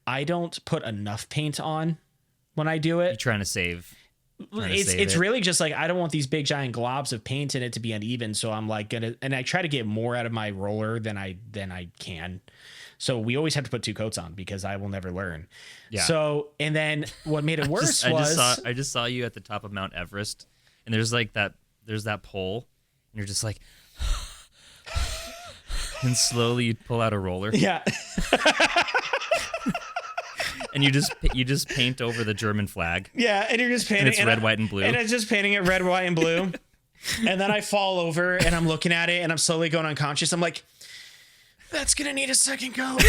I don't put enough paint on when I do You're it. trying to save. It's really just like, I don't want these big giant globs of paint in it to be uneven. So I'm like and I try to get more out of my roller than I can. So we always have to put 2 coats on because I will never learn. Yeah. So, and then what made it worse I just saw you at the top of Mount Everest, and there's that pole, and you're just like, and slowly you pull out a roller. Yeah. And you just paint over the German flag. Yeah, and you're just painting. And it's red, white, and blue. And it's just painting it red, white, and blue. And then I fall over, and I'm looking at it, and I'm slowly going unconscious. I'm like, that's going to need a second coat.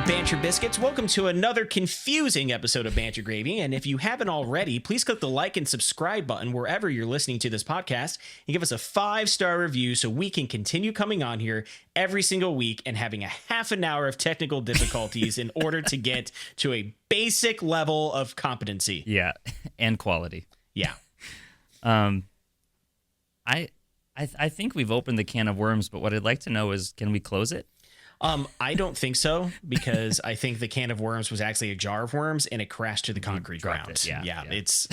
Banter Biscuits, welcome to another confusing episode of Banter Gravy. And if you haven't already, please click the like and subscribe button wherever you're listening to this podcast and give us a 5-star review so we can continue coming on here every single week and having a half an hour of technical difficulties in order to get to a basic level of competency. Yeah, and quality. Yeah. I think we've opened the can of worms, but what I'd like to know is, can we close it? I don't think so, because I think the can of worms was actually a jar of worms and it crashed to the concrete ground. Yeah, it's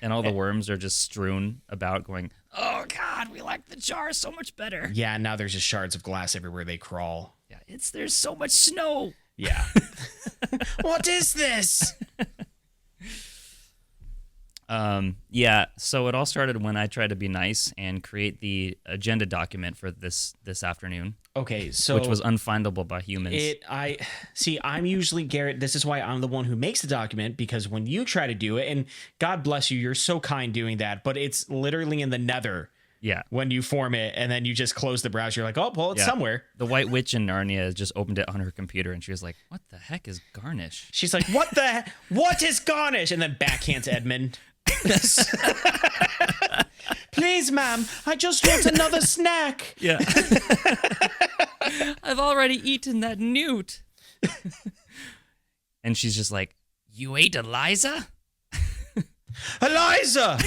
and all the worms are just strewn about going, oh God, we like the jar so much better. Yeah, now there's just shards of glass everywhere they crawl. Yeah, there's so much snow. Yeah. What is this? Yeah, so it all started when I tried to be nice and create the agenda document for this afternoon. Okay, so which was unfindable by humans. I'm usually, Garrett, this is why I'm the one who makes the document, because when you try to do it, and God bless you, you're so kind doing that, but it's literally in the nether. Yeah. When you form it and then you just close the browser, you're like, oh, well, it's somewhere. The White Witch in Narnia just opened it on her computer and she was like, what the heck is garnish? She's like, what is garnish? And then backhands Edmund. Please, ma'am, I just want another snack. Yeah. I've already eaten that newt. And she's just like, you ate Eliza? Eliza,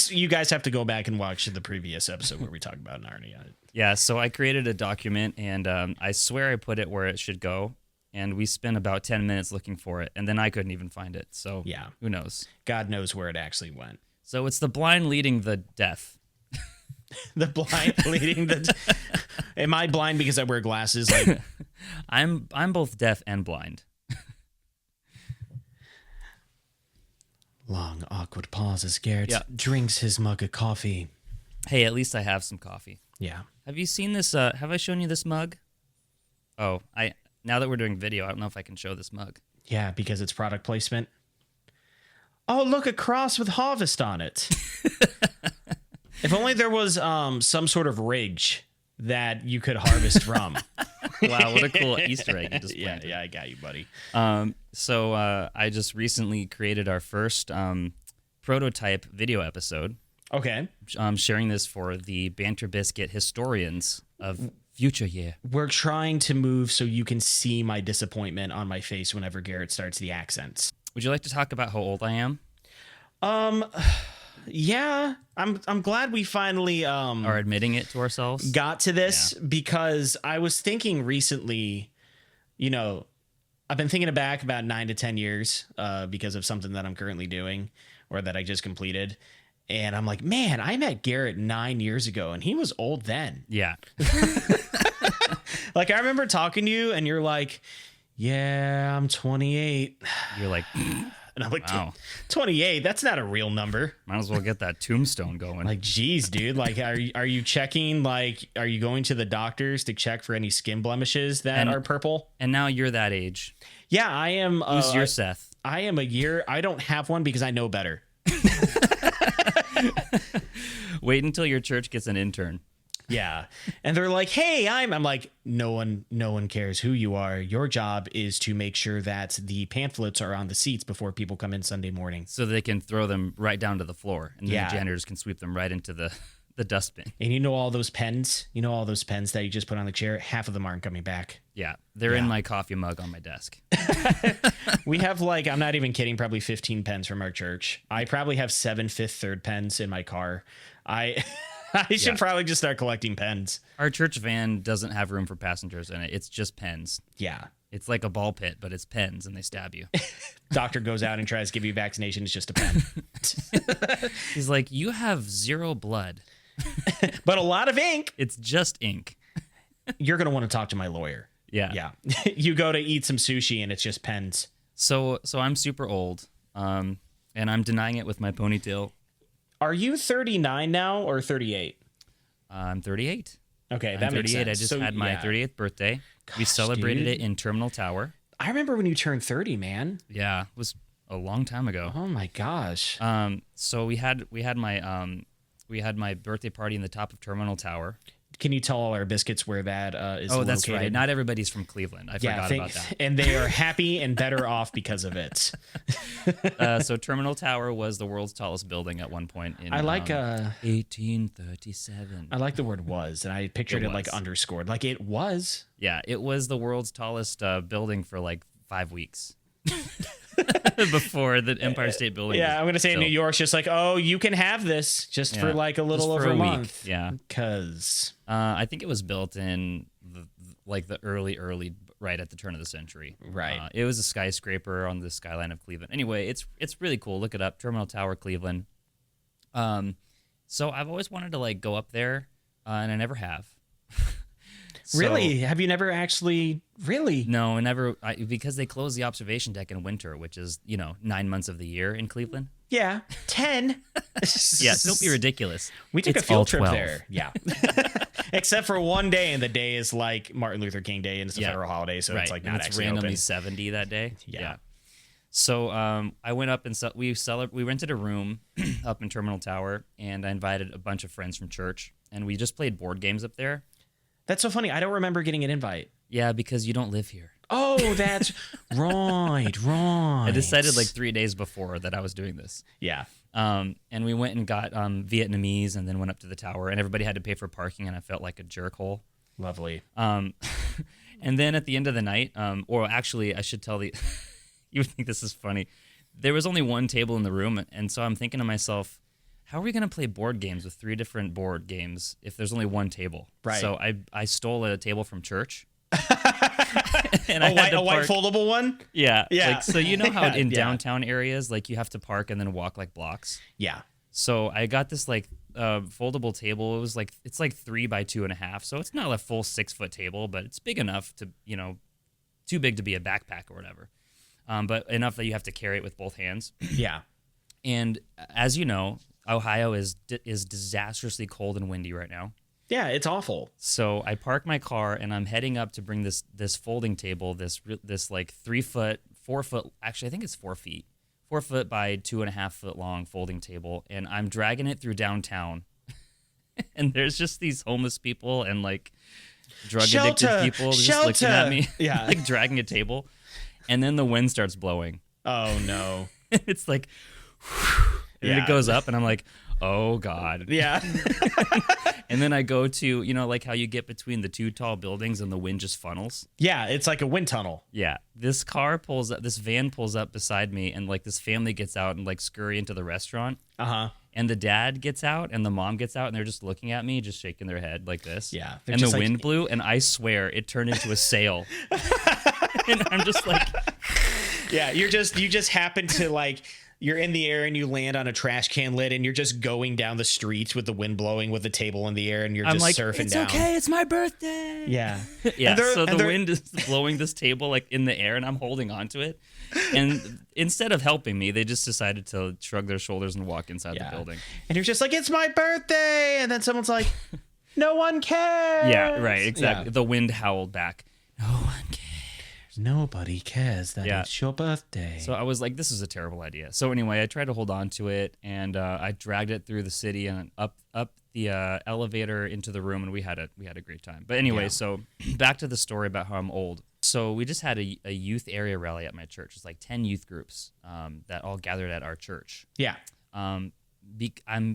you guys have to go back and watch the previous episode where we talk about Narnia. Yeah, so I created a document, and I swear I put it where it should go. And we spent about 10 minutes looking for it, and then I couldn't even find it. So yeah, who knows? God knows where it actually went. So it's the blind leading the deaf. The blind leading the... Am I blind because I wear glasses? Like, I'm both deaf and blind. Long, awkward pauses. Garrett drinks his mug of coffee. Hey, at least I have some coffee. Yeah. Have you seen this? Have I shown you this mug? Oh, now that we're doing video, I don't know if I can show this mug. Yeah, because it's product placement. Oh, look, a cross with harvest on it. If only there was some sort of ridge that you could harvest from. Wow, what a cool Easter egg you just planted. Yeah, I got you, buddy. So I just recently created our first prototype video episode. Okay. I'm sharing this for the Banter Biscuit historians of future year. We're trying to move so you can see my disappointment on my face whenever Garrett starts the accents. Would you like to talk about how old I am? Yeah. I'm glad we finally are admitting it to ourselves. Got to this because I was thinking recently, I've been thinking back about 9 to 10 years because of something that I'm currently doing or that I just completed. And I'm like, man, I met Garrett 9 years ago and he was old then. Yeah. Like, I remember talking to you and you're like, yeah, I'm 28. You're like, and I'm like, wow, 28? That's not a real number. Might as well get that tombstone going. Like, geez, dude. Like, are you checking? Like, are you going to the doctors to check for any skin blemishes that are purple? And now you're that age. Yeah, I am. Who's your Seth? I am a year. I don't have one because I know better. Wait until your church gets an intern. Yeah. And they're like, hey, I'm like, no one cares who you are. Your job is to make sure that the pamphlets are on the seats before people come in Sunday morning. So they can throw them right down to the floor. And then the janitors can sweep them right into the the dustbin. And you know all those pens? You know all those pens that you just put on the chair? Half of them aren't coming back. Yeah, they're in my coffee mug on my desk. We have like, I'm not even kidding, probably 15 pens from our church. I probably have 7 fifth third pens in my car. I should probably just start collecting pens. Our church van doesn't have room for passengers in it. It's just pens. Yeah. It's like a ball pit, but it's pens, and they stab you. Doctor goes out and tries to give you a vaccination. It's just a pen. He's like, you have 0 blood. But a lot of ink. It's just ink. You're going to want to talk to my lawyer. Yeah. Yeah. You go to eat some sushi and it's just pens. So I'm super old, and I'm denying it with my ponytail. Are you 39 now or 38? I'm 38. Okay, I'm that 38. makes sense. I just had my 38th birthday. We celebrated it in Terminal Tower. I remember when you turned 30, man. Yeah, it was a long time ago. Oh my gosh. So we had my birthday party in the top of Terminal Tower. Can you tell all our biscuits where that is located? That's right. Not everybody's from Cleveland. I forgot about that. And they are happy and better off because of it. So Terminal Tower was the world's tallest building at one point in 1837. I like the word was, and I pictured it like underscored. Like it was. Yeah, it was the world's tallest building for like 5 weeks. Before the Empire State Building. Yeah, I'm going to say in New York's just like, oh, you can have this just for like a little over a month. Yeah. Because I think it was built in the early, right at the turn of the century. Right. It was a skyscraper on the skyline of Cleveland. Anyway, it's really cool. Look it up. Terminal Tower, Cleveland. So I've always wanted to like go up there, and I never have. Really? Have you never actually? Really? No, never. Because they close the observation deck in winter, which is 9 months of the year in Cleveland. Yeah, 10. Yeah, don't be ridiculous. We took a field trip there. Yeah, except for one day, and the day is like Martin Luther King Day, and it's a federal holiday, so it's like not actually randomly open. 70 that day. Yeah. So I went up and we rented a room up in Terminal Tower, and I invited a bunch of friends from church, and we just played board games up there. That's so funny. I don't remember getting an invite. Yeah, because you don't live here. Oh, that's right. I decided like 3 days before that I was doing this. Yeah. And we went and got Vietnamese, and then went up to the tower, and everybody had to pay for parking, and I felt like a jerkhole. Lovely. And then at the end of the night, or actually, I should tell you would think this is funny. There was only one table in the room, and so I'm thinking to myself, how are we going to play board games with 3 different board games if there's only one table? Right. So I stole a table from church. And a white foldable one? Yeah. Yeah. Like, so you know how in downtown areas, like you have to park and then walk like blocks? Yeah. So I got this like foldable table. It's like 3 by 2.5. So it's not a full 6-foot table, but it's big enough to, too big to be a backpack or whatever. But enough that you have to carry it with both hands. Yeah. And as you know, Ohio is disastrously cold and windy right now. Yeah, it's awful. So I park my car and I'm heading up to bring this folding table, this like 3 foot, 4 foot. Actually, I think it's 4 feet, 4 foot by 2.5 foot long folding table, and I'm dragging it through downtown. And there's just these homeless people and like drug addicted people just looking at me, like dragging a table, and then the wind starts blowing. Oh no! It's like. And it goes up, and I'm like, oh, God. Yeah. And then I go to, like how you get between the 2 tall buildings and the wind just funnels? Yeah, it's like a wind tunnel. Yeah. This van pulls up beside me, and like this family gets out and like scurry into the restaurant. Uh-huh. And the dad gets out, and the mom gets out, and they're just looking at me, just shaking their head like this. Yeah. And the wind blew, and I swear it turned into a sail. And I'm just like... Yeah, you just happen to like... You're in the air and you land on a trash can lid and you're just going down the streets with the wind blowing with the table in the air and you're just surfing down. It's okay, it's my birthday. Yeah. Yeah, so the wind is blowing this table like in the air and I'm holding onto it. And instead of helping me, they just decided to shrug their shoulders and walk inside the building. And you're just like, it's my birthday. And then someone's like, no one cares. Yeah, right, exactly. Yeah. The wind howled back. No one cares. Nobody cares that it's your birthday. So I was like, this is a terrible idea. So anyway, I tried to hold on to it, and I dragged it through the city and up the elevator into the room, and we had a great time. But anyway, so back to the story about how I'm old. So we just had a youth area rally at my church. It's like 10 youth groups that all gathered at our church. Yeah. I'm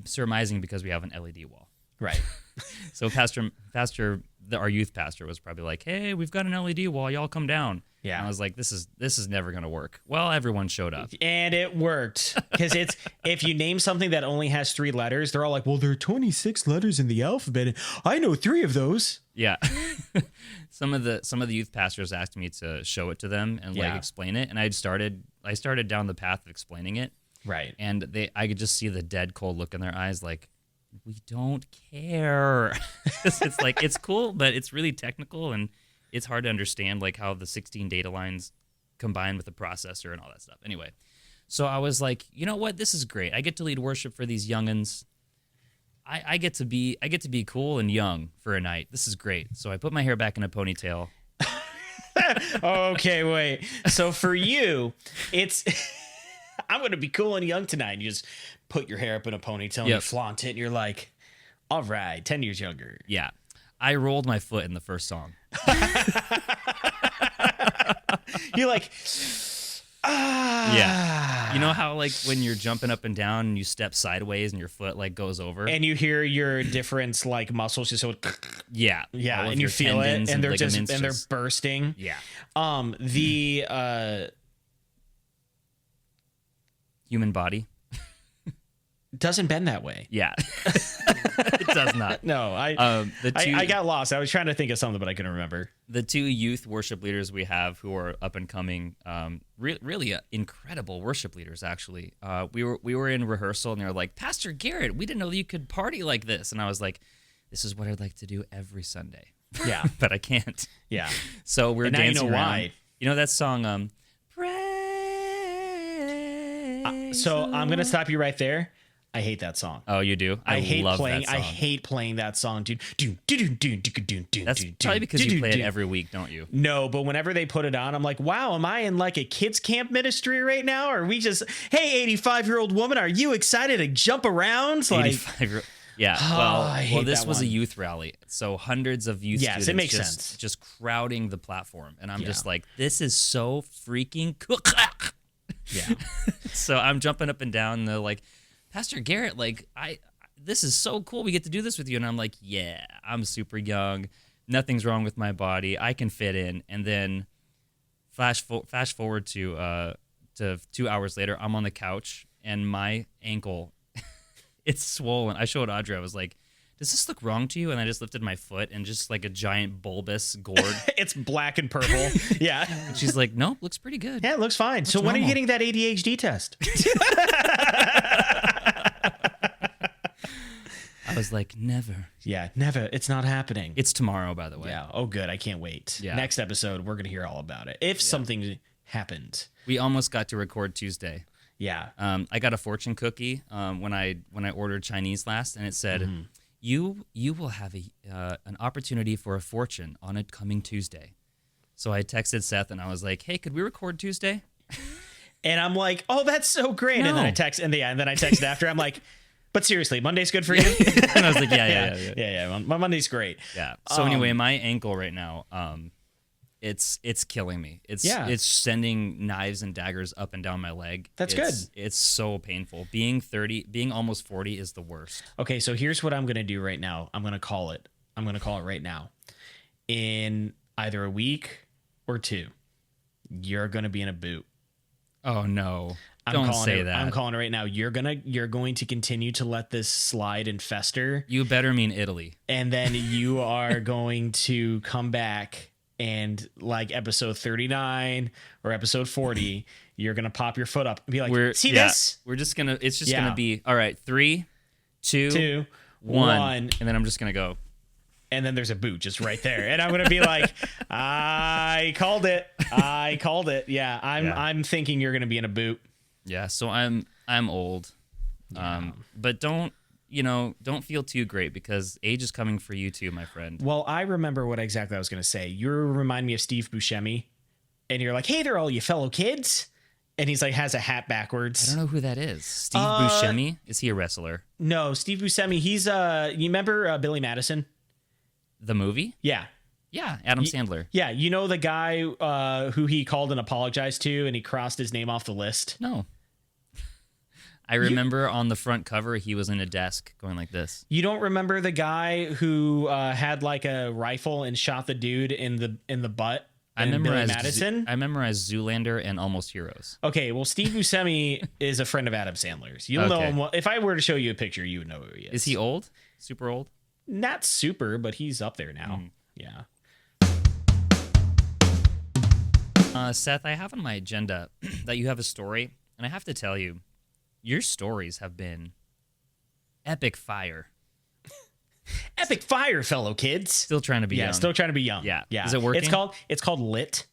surmising because we have an LED wall. Right. So our youth pastor was probably like, "Hey, we've got an LED wall. Y'all come down." Yeah. And I was like, "This is never gonna work." Well, everyone showed up, and it worked because it's if you name something that only has 3 letters, they're all like, "Well, there are 26 letters in the alphabet. I know 3 of those." Yeah. Some of the youth pastors asked me to show it to them and like explain it, and I started down the path of explaining it. Right. And I could just see the dead cold look in their eyes, like, we don't care. It's like, it's cool, but it's really technical, and it's hard to understand like how the 16 data lines combine with the processor and all that stuff. Anyway, so I was like, you know what? This is great. I get to lead worship for these youngins. I get to be cool and young for a night. This is great. So I put my hair back in a ponytail. Okay, wait. So for you, it's I'm going to be cool and young tonight. And you just put your hair up in a ponytail and you flaunt it, and you're like, all right, 10 years younger. Yeah. I rolled my foot in the first song. You're like, yeah. You know how like when you're jumping up and down and you step sideways and your foot like goes over, and you hear your different like muscles just so yeah, and you feel it, and they're bursting. Yeah. The human body doesn't bend that way. Yeah. It does not. No, I got lost. I was trying to think of something, but I couldn't remember. The 2 youth worship leaders we have who are up and coming, really incredible worship leaders, actually. We were in rehearsal, and they were like, Pastor Garrett, we didn't know that you could party like this. And I was like, this is what I'd like to do every Sunday. Yeah. But I can't. Yeah. So we're and dancing now you know around. why. You know that song, so I'm going to stop you right there. I hate that song. Oh, you do? I hate love playing. that song. I hate playing that song, dude. That's probably because you play it every week, don't you? No, but whenever they put it on, I'm like, wow, am I in like a kids camp ministry right now? Or are we just, hey, 85-year-old woman, are you excited to jump around? Like, 85-year-old. Yeah. Well, this was a youth rally, so hundreds of youth students it makes sense. Just crowding the platform, and I'm just like, this is so freaking cool. Yeah. So I'm jumping up and down, and they're like, Pastor Garrett, like, this is so cool. We get to do this with you. And I'm like, yeah, I'm super young. Nothing's wrong with my body. I can fit in. And then flash forward to 2 hours later, I'm on the couch, and my ankle, it's swollen. I showed Audrey. I was like, does this look wrong to you? And I just lifted my foot, and just like a giant bulbous gourd. It's black and purple. Yeah. And she's like, nope, looks pretty good. Yeah, it looks fine. So when are you getting that ADHD test? I was like, never. Yeah, never. It's not happening. It's tomorrow, by the way. Yeah. Oh, good. I can't wait. Yeah. Next episode, we're going to hear all about it. If something happened. We almost got to record Tuesday. Yeah. I got a fortune cookie when I ordered Chinese last, and it said, you will have an opportunity for a fortune on a coming Tuesday. So I texted Seth, and I was like, hey, could we record Tuesday? And I'm like, oh, that's so great. No. And then I texted after. I'm like, but seriously, Monday's good for you? And I was like, yeah. My Monday's great. Yeah. So anyway, my ankle right now, it's killing me. It's sending knives and daggers up and down my leg. That's good. It's so painful. Being almost 40 is the worst. Okay, so here's what I'm going to do right now. I'm going to call it right now. In either a week or 2, you're going to be in a boot. Oh no. Don't say that. I'm calling it right now. You're going to continue to let this slide and fester. You better mean Italy. And then you are going to come back, and like episode 39 or episode 40, you're going to pop your foot up and be like, this? It's just going to be, all right, 3, 2, 1. And then I'm just going to go. And then there's a boot just right there. And I'm going to be like, I called it. Yeah. I'm thinking you're going to be in a boot. Yeah. So I'm old. But don't feel too great, because age is coming for you too, my friend. Well, I remember what exactly I was going to say. You remind me of Steve Buscemi, and you're like, hey there, all you fellow kids. And he's like, has a hat backwards. I don't know who that is. Steve Buscemi? Is he a wrestler? No, Steve Buscemi. He's, you remember Billy Madison? The movie? Yeah. Yeah, Adam Sandler. Yeah, you know the guy who he called and apologized to, and he crossed his name off the list? No. I remember on the front cover, he was in a desk going like this. You don't remember the guy who had like a rifle and shot the dude in the butt? I memorized Madison. I memorized Zoolander and Almost Heroes. Okay, well, Steve Buscemi is a friend of Adam Sandler's. You'll know him. Well, if I were to show you a picture, you would know who he is. Is he old? Super old? Not super, but he's up there now. Yeah. Seth, I have on my agenda that you have a story, and I have to tell you, your stories have been epic fire. Epic fire, fellow kids. Still trying to be young. Still trying to be young. Yeah. Yeah. Is it working? It's called lit.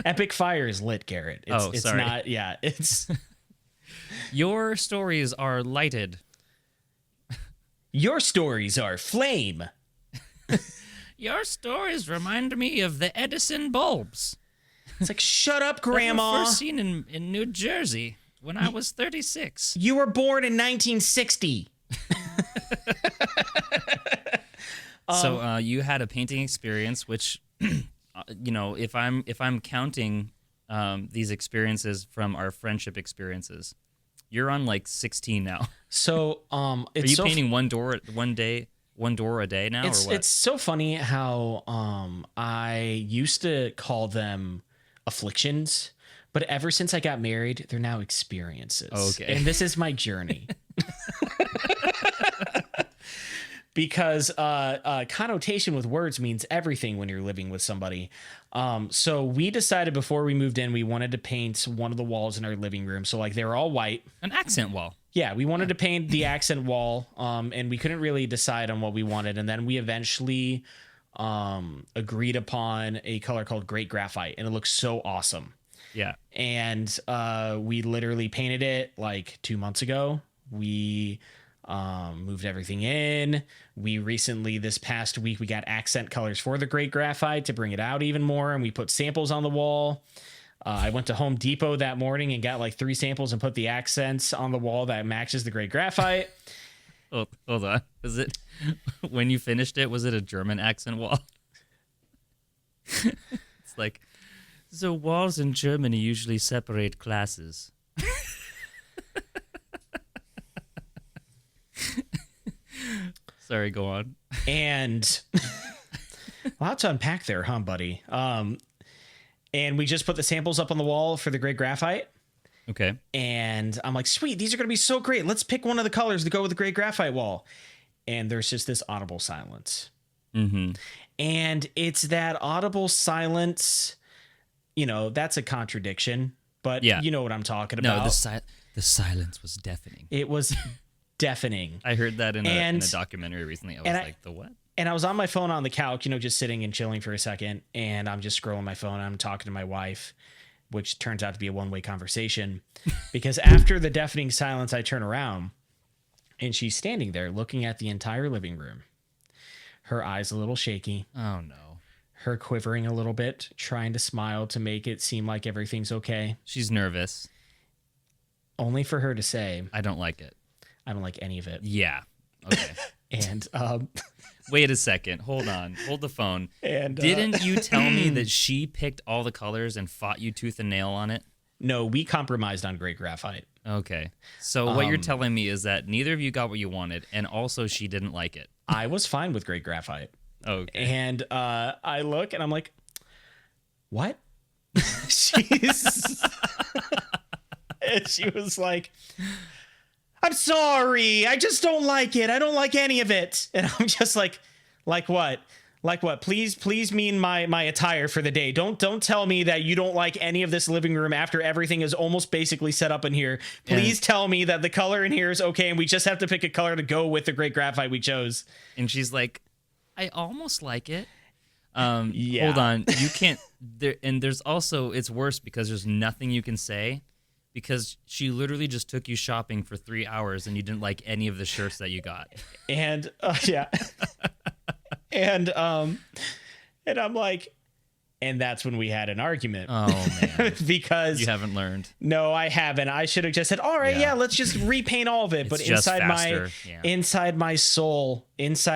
Epic fire is lit, Garrett. It's sorry. not. Yeah. It's your stories are lighted. Your stories are flame. Your stories remind me of the Edison bulbs. It's like, shut up, Grandma. That were first seen in New Jersey when I was 36. You were born in 1960. So you had a painting experience, which, if I'm counting these experiences from our friendship experiences, you're on like 16 now. So are you painting one door a day now, or what? It's so funny how I used to call them afflictions, but ever since I got married, they're now experiences. Okay, and this is my journey. Because connotation with words means everything when you're living with somebody. So we decided before we moved in, we wanted to paint one of the walls in our living room. So like they're all white. An accent wall. Yeah, we wanted to paint the accent wall, and we couldn't really decide on what we wanted. And then we eventually agreed upon a color called Great Graphite, and it looks so awesome. Yeah. And we literally painted it like 2 months ago. We moved everything in. We recently, this past week, we got accent colors for the Great Graphite to bring it out even more, and we put samples on the wall. I went to Home Depot that morning and got like 3 samples and put the accents on the wall that matches the Great Graphite. Oh, hold on. Was it, when you finished it, was it a German accent wall? It's like, so walls in Germany usually separate classes. Sorry, go on. And lots to unpack there, huh, buddy? And we just put the samples up on the wall for the Great Graphite. Okay. And I'm like, sweet, these are going to be so great. Let's pick one of the colors to go with the Great Graphite wall. And there's just this audible silence. Mm-hmm. And it's that audible silence, that's a contradiction, but you know what I'm talking about. No, the silence was deafening. It was deafening. I heard that in a documentary recently. I was like, the what? And I was on my phone on the couch, just sitting and chilling for a second. And I'm just scrolling my phone. I'm talking to my wife, which turns out to be a one-way conversation. Because after the deafening silence, I turn around and she's standing there looking at the entire living room. Her eyes a little shaky. Oh, no. Her quivering a little bit, trying to smile to make it seem like everything's okay. She's nervous. Only for her to say, I don't like it. I don't like any of it. Yeah. Okay. And wait a second. Hold on. Hold the phone. And didn't you tell me that she picked all the colors and fought you tooth and nail on it? No, we compromised on Great Graphite. Okay. So what you're telling me is that neither of you got what you wanted, and also she didn't like it. I was fine with Great Graphite. Okay. And I look and I'm like, what? And she was like, I'm sorry. I just don't like it. I don't like any of it. And I'm just like what? Like what? Please mean my attire for the day. Don't tell me that you don't like any of this living room after everything is almost basically set up in here. Please tell me that the color in here is okay and we just have to pick a color to go with the Great Graphite we chose. And she's like, I almost like it. Yeah. Hold on. You can't there's also, it's worse because there's nothing you can say, because she literally just took you shopping for 3 hours and you didn't like any of the shirts that you got. And yeah. And I'm like, And that's when we had an argument. Oh, man. Because you haven't learned. No, I haven't. I should have just said, all right, yeah, let's just repaint all of it. But inside my soul, and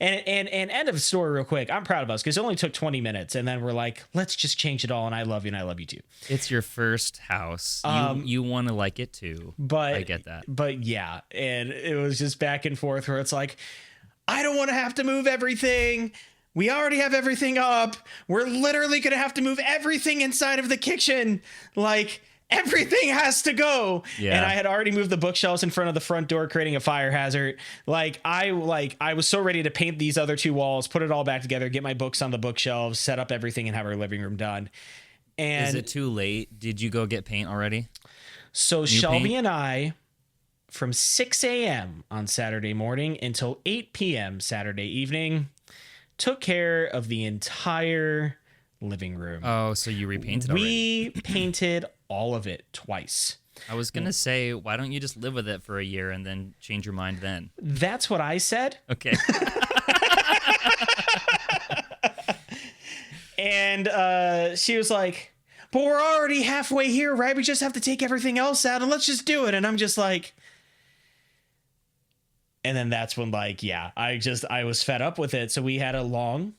end of story real quick. I'm proud of us because it only took 20 minutes. And then we're like, let's just change it all. And I love you and I love you too. It's your first house. You want to like it too. But I get that. But yeah. And it was just back and forth where it's like, I don't want to have to move everything. We already have everything up. We're literally going to have to move everything inside of the kitchen. Like, everything has to go. Yeah. And I had already moved the bookshelves in front of the front door, creating a fire hazard. I was so ready to paint these other 2 walls, put it all back together, get my books on the bookshelves, set up everything, and have our living room done. And is it too late? Did you go get paint already? So new Shelby paint? And I, from 6 a.m. on Saturday morning until 8 p.m. Saturday evening, took care of the entire living room. Oh, so you repainted already? We painted all of it twice. I was going to say, why don't you just live with it for a year and then change your mind then? That's what I said. Okay. And she was like, but we're already halfway here, right? We just have to take everything else out and let's just do it. And I'm just like... And then that's when, I was fed up with it. So we had a long,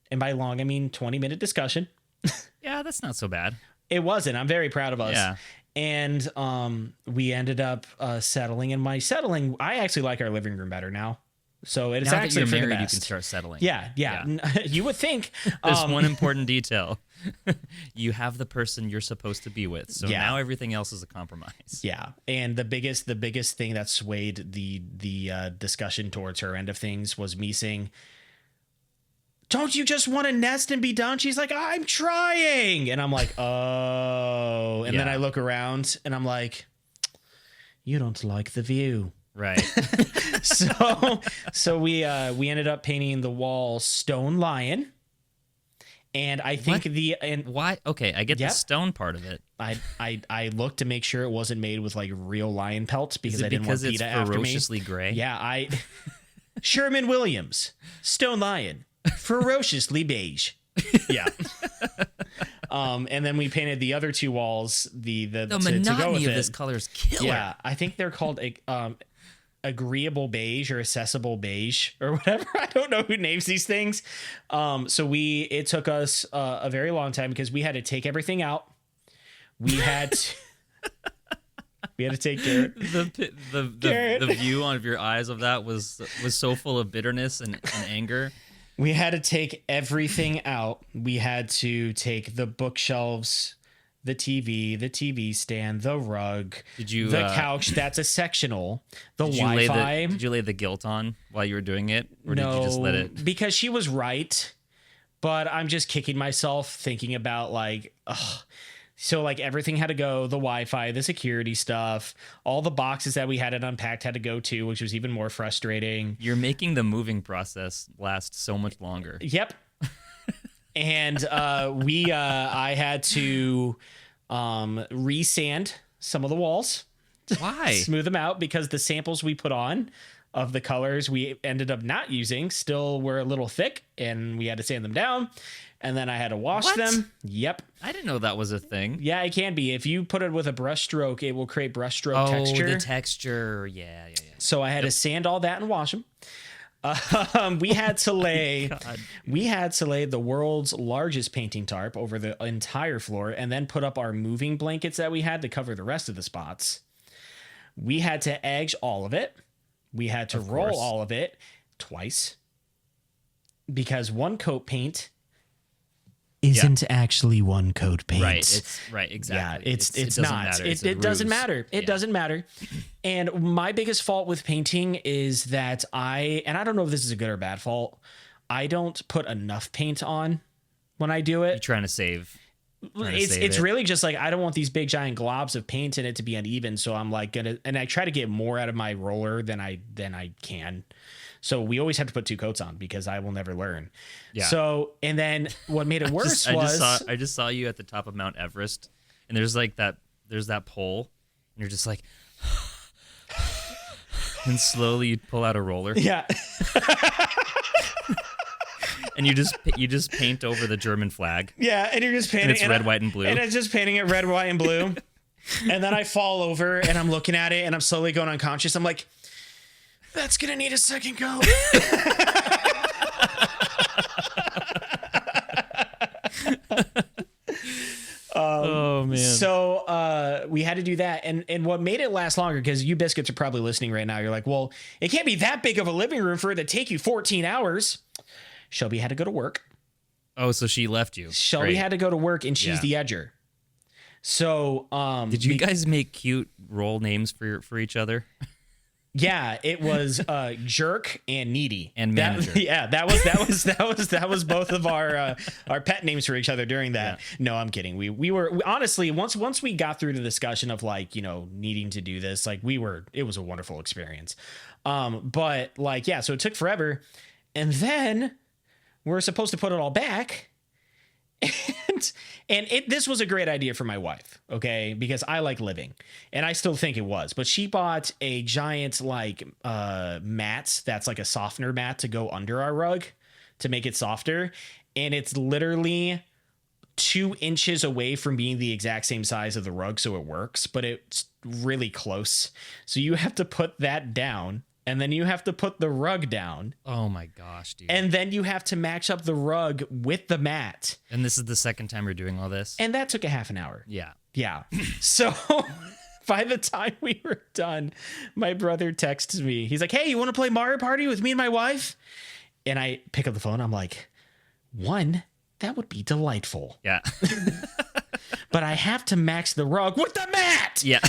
and by long, I mean 20-minute discussion. Yeah, that's not so bad. It wasn't. I'm very proud of us. Yeah. And we ended up settling. And my settling, I actually like our living room better now. So it's now actually that you're for married, the best. You can start settling. Yeah. You would think. There's one important detail. You have the person you're supposed to be with. So now everything else is a compromise. Yeah. And the biggest thing that swayed the discussion towards her end of things was me saying, don't you just want to nest and be done? She's like, I'm trying. And I'm like, oh. And then I look around and I'm like, you don't like the view. Right. So we ended up painting the wall stone lion. And I think why? Okay, I get the stone part of it. I looked to make sure it wasn't made with like real lion pelts because I didn't want PETA after me. Ferociously gray. Yeah, Sherman Williams, stone lion, ferociously beige. Yeah. And then we painted the other 2 walls. The monotony to go with of this color is killer. Yeah, I think they're called agreeable beige or accessible beige or whatever. I don't know who names these things. So it took us a very long time because we had to take everything out. We had to take Garrett. The view of your eyes of that was so full of bitterness and anger. We had to take everything out. We had to take the bookshelves, the TV stand, the rug, the couch. That's a sectional. The Wi-Fi. Did you lay the guilt on while you were doing it, or did you just let it? Because she was right, but I'm just kicking myself thinking about so everything had to go. The Wi-Fi, the security stuff, all the boxes that we had it unpacked had to go too, which was even more frustrating. You're making the moving process last so much longer. Yep. And I had to resand some of the walls. Why? Smooth them out because the samples we put on of the colors we ended up not using still were a little thick, and we had to sand them down. And then I had to wash them. Yep. I didn't know that was a thing. Yeah, it can be. If you put it with a brush stroke, it will create brush stroke texture. Oh, the texture. Yeah. So I had to sand all that and wash them. We had to lay the world's largest painting tarp over the entire floor and then put up our moving blankets that we had to cover the rest of the spots. We had to edge all of it. We had to roll all of it twice because one coat paint isn't actually one coat paint. Right, exactly. Yeah, it's not. It doesn't matter. It doesn't matter. And my biggest fault with painting is that I don't know if this is a good or bad fault, I don't put enough paint on when I do it. You're trying to save. It's really just I don't want these big giant globs of paint in it to be uneven, so I'm and I try to get more out of my roller than I can. So we always have to put 2 coats on because I will never learn. Yeah. So, and then what made it worse I just saw you at the top of Mount Everest, and there's that pole, and you're just like, and slowly you pull out a roller. Yeah. And you just paint over the German flag. Yeah, and you're just painting. And it's red, white, and blue. And it's just painting it red, white, and blue. And then I fall over and I'm looking at it and I'm slowly going unconscious. I'm like, that's gonna need a second go. Oh man. So we had to do that, and what made it last longer, because you biscuits are probably listening right now, you're like, well, it can't be that big of a living room for it to take you 14 hours. Shelby had to go to work. Oh, so she left you. Shelby had to go to work, and she's the edger. So did you guys make cute role names for each other? Yeah, it was Jerk and Needy and Manager. That was both of our pet names for each other during that. Yeah. No, I'm kidding. We were honestly, once we got through the discussion of like, you know, needing to do this, like it was a wonderful experience. But like, yeah, so it took forever, and then we're supposed to put it all back. And this was a great idea for my wife, okay, because I like living, and I still think it was. But she bought a giant like mat that's like a softener mat to go under our rug to make it softer, and it's literally 2 inches away from being the exact same size of the rug, so it works, but it's really close. So you have to put that down. And then you have to put the rug down. Oh my gosh, dude. And then you have to match up the rug with the mat. And this is the second time you're doing all this? And that took a half an hour. Yeah. Yeah. So by the time we were done, my brother texts me. He's like, hey, you want to play Mario Party with me and my wife? And I pick up the phone. I'm like, that would be delightful. Yeah. But I have to match the rug with the mat. Yeah.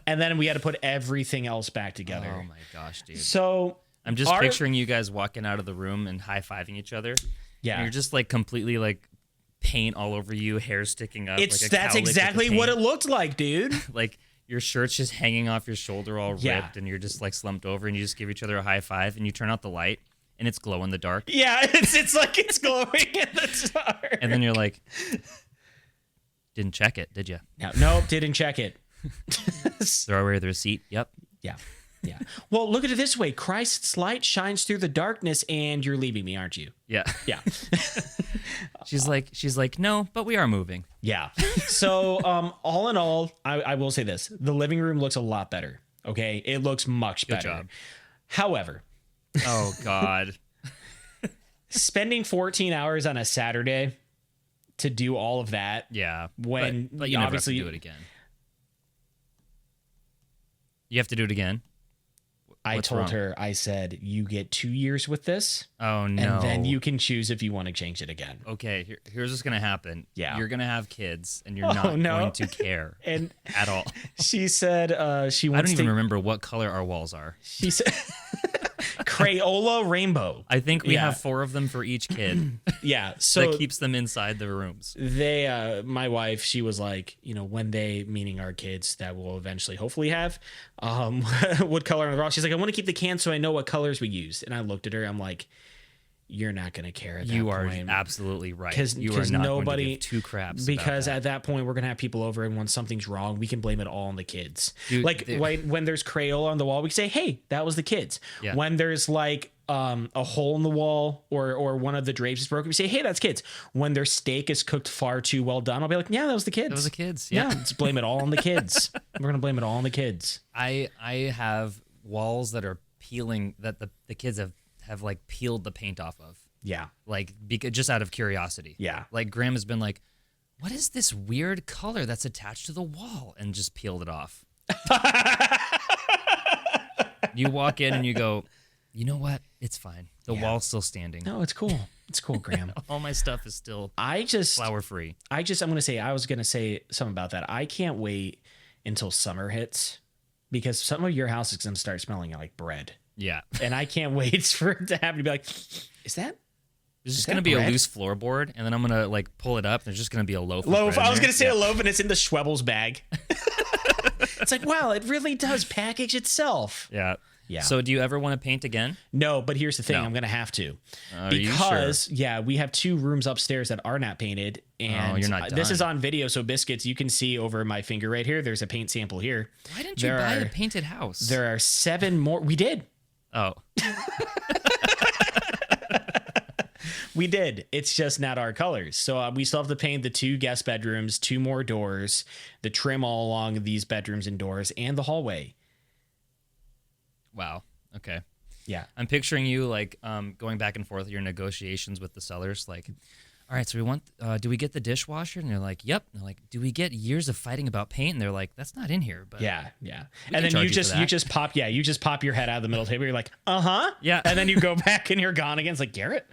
And then we had to put everything else back together. Oh my gosh, dude. So I'm just picturing you guys walking out of the room and high-fiving each other. Yeah. And you're just like completely like paint all over you, hair sticking up. That's exactly what it looked like, dude. Like your shirt's just hanging off your shoulder all ripped, and you're just like slumped over, and you just give each other a high five, and you turn out the light, and it's glow in the dark. Yeah, it's like it's glowing in the dark. And then you're like, didn't check it, did you? Nope, didn't check it. Throw away the receipt. Yep. Yeah. Yeah. Well, look at it this way. Christ's light shines through the darkness, and you're leaving me, aren't you? Yeah. Yeah. She's like, no, but we are moving. Yeah. So, all in all, I will say this. The living room looks a lot better. Okay. It looks much better. Good job. However. Oh, God. Spending 14 hours on a Saturday to do all of that. Yeah. When but you obviously never have to do it again. You have to do it again? I told her, I said, you get 2 years with this. Oh, no. And then you can choose if you want to change it again. Okay, here's what's going to happen. Yeah. You're going to have kids, and you're not going to care and at all. She said she wants I don't even remember what color our walls are. She said Crayola rainbow. I think we have 4 of them for each kid. Yeah. So that keeps them inside the rooms. They, my wife, she was like, you know, when they, meaning our kids that we'll eventually hopefully have, wood color on the wall. She's like, I want to keep the can so I know what colors we use. And I looked at her. I'm like, you're not going to care at that point. You are absolutely right. Because nobody going to give 2 craps. Because at that point, we're going to have people over, and when something's wrong, we can blame it all on the kids. Dude, like when there's Crayola on the wall, we say, hey, that was the kids. Yeah. When there's like a hole in the wall or one of the drapes is broken, we say, hey, that's kids. When their steak is cooked far too well done, I'll be like, yeah, that was the kids. That was the kids. Yeah. Let's blame it all on the kids. We're going to blame it all on the kids. I have walls that are peeling that the kids have like peeled the paint off of. Yeah. Like just out of curiosity. Yeah. Like Graham has been like, what is this weird color that's attached to the wall? And just peeled it off. You walk in and you go, you know what? It's fine. The wall's still standing. No, it's cool. It's cool, Graham. All my stuff is still flour free. I was going to say something about that. I can't wait until summer hits, because some of your house is going to start smelling like bread. Yeah. And I can't wait for it to happen to be like, is that? There's just going to be a loose floorboard, and then I'm going to like pull it up. And there's just going to be a loaf. I was going to say a loaf, and it's in the Schwebel's bag. It's like, wow, it really does package itself. Yeah. Yeah. So do you ever want to paint again? No, but here's the thing. No. I'm going to have to. Because, we have 2 rooms upstairs that are not painted. And you're not done. This is on video, so Biscuits, you can see over my finger right here. There's a paint sample here. Why didn't you buy a painted house? There are 7 more. We did. Oh. We did. It's just not our colors. So we still have to paint the 2 guest bedrooms, 2 more doors, the trim all along these bedrooms and doors, and the hallway. Wow. Okay. Yeah. I'm picturing you like going back and forth your negotiations with the sellers. Like, all right, so we want, do we get the dishwasher? And they're like, yep. And they're like, do we get years of fighting about paint? And they're like, that's not in here. But yeah. And then you just pop your head out of the middle table. You're like, yeah. And then you go back and you're gone again. It's like, Garrett,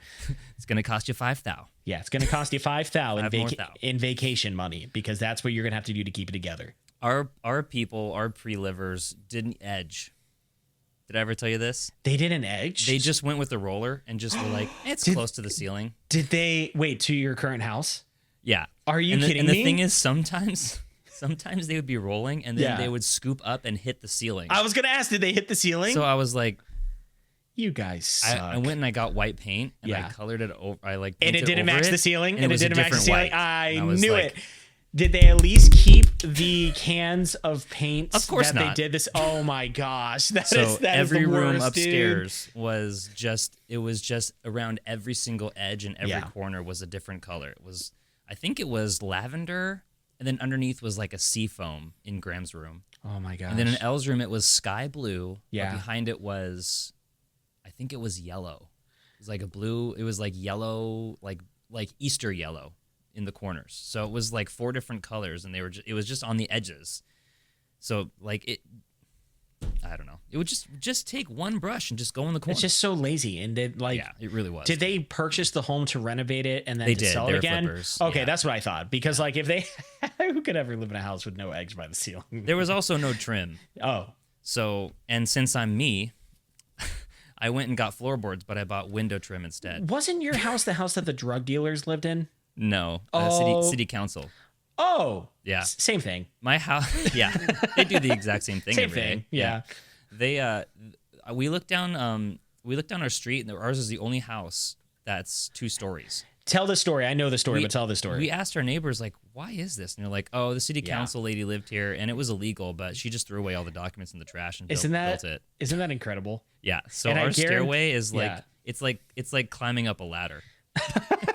it's gonna cost you $5,000. Yeah, it's gonna cost you $5,000 $5,000 in vacation money, because that's what you're gonna have to do to keep it together. Our people, our pre-livers didn't edge. Did I ever tell you this? They didn't edge? They just went with the roller and just were like, it's close to the ceiling. Did they wait to your current house? Yeah. Are you kidding me? And the thing is, sometimes they would be rolling and then they would scoop up and hit the ceiling. I was gonna ask, did they hit the ceiling? So I was like, you guys suck. I went and I got white paint and I colored it over. I like and it didn't match the ceiling. And it didn't match the ceiling. I knew it. Did they at least keep the cans of paint? Of course not. They did this. Oh my gosh, that so is every the worst, room upstairs dude. was just around every single edge and every corner was a different color. I think it was lavender, and then underneath was like a sea foam in Graham's room. Oh my gosh. And then in Elle's room it was sky blue. Yeah. But behind it was, I think it was yellow. It was like a blue. It was like yellow, like Easter yellow in the corners. So it was like 4 different colors, and it was just on the edges. So like I don't know. It would just take one brush and just go in the corner. It's just so lazy, and it really was. Did they purchase the home to renovate it and then they to did. sell They it were again? flippers. Okay, Yeah. that's what I thought. Because like if they, who could ever live in a house with no edge by the ceiling? There was also no trim. Oh, So, and since I'm me, I went and got floorboards, but I bought window trim instead. wasn't your house the house that the drug dealers lived in? No, city council. Oh, Yeah. Same thing. My house, yeah, they do the exact same thing. Same every day. thing. Yeah. They we looked down our street, and ours is the only house that's 2 stories. Tell the story. I know the story, but tell the story. We asked our neighbors, like, why is this? And they're like, oh, the city council lady lived here, and it was illegal, but she just threw away all the documents in the trash and built it. Isn't that incredible? Yeah. So And our stairway is like, yeah. it's like climbing up a ladder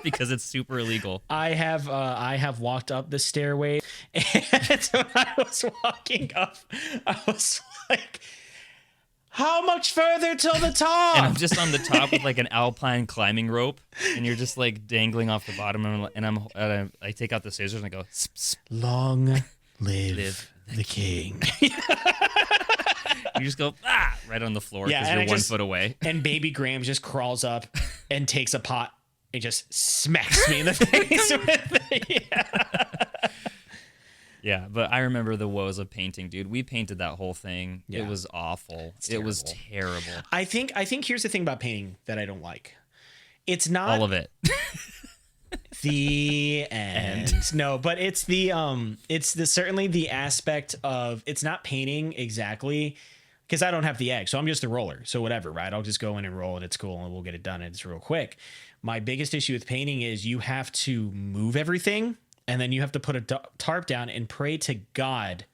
because it's super illegal. I have walked up the stairway, and when I was walking up, I was like, how much further till the top? And I'm just on the top with like an alpine climbing rope, and you're just like dangling off the bottom, and I take out the scissors and I go, sp, sp, long live the king. you just go right on the floor because and you're 1 foot away. And baby Graham just crawls up and takes a pot and just smacks me in the face with it. Yeah, but I remember the woes of painting, dude. We painted that whole thing. Yeah. It was awful. It was terrible. I think here's the thing about painting that I don't like. It's not all of it. The end. No, but it's certainly the aspect of, it's not painting exactly, because I don't have the egg, so I'm just a roller. So whatever, right? I'll just go in and roll, and it's cool, and we'll get it done, and it's real quick. My biggest issue with painting is you have to move everything, and then you have to put a tarp down and pray to God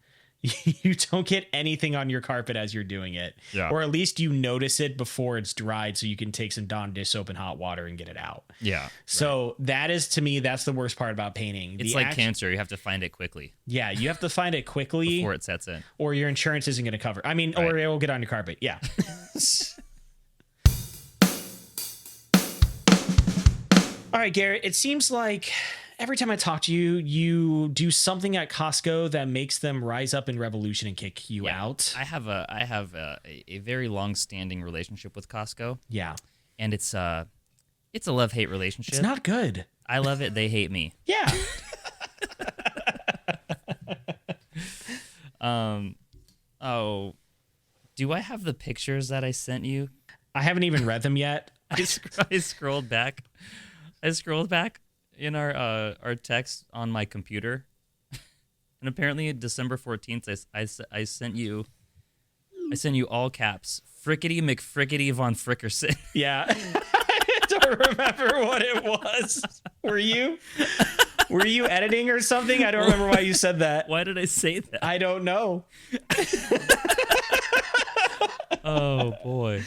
you don't get anything on your carpet as you're doing it. Yeah. Or at least you notice it before it's dried, so you can take some Dawn dish soap and hot water and get it out. Yeah. So that is, to me, that's the worst part about painting. It's like cancer. You have to find it quickly. Yeah, you have to find it quickly before it sets in. Or your insurance isn't going to cover. I mean, or it will get on your carpet. Yeah. All right, Garrett, it seems like every time I talk to you, you do something at Costco that makes them rise up in revolution and kick you out. I have a very long-standing relationship with Costco. Yeah. And it's a love-hate relationship. It's not good. I love it. They hate me. Yeah. Oh, do I have the pictures that I sent you? I haven't even read them yet. I scrolled back. In our text on my computer, and apparently December 14th, I sent you all caps, Frickety McFrickety von Frickerson. Yeah, I don't remember what it was. Were you editing or something? I don't remember why you said that. Why did I say that? I don't know. Oh boy.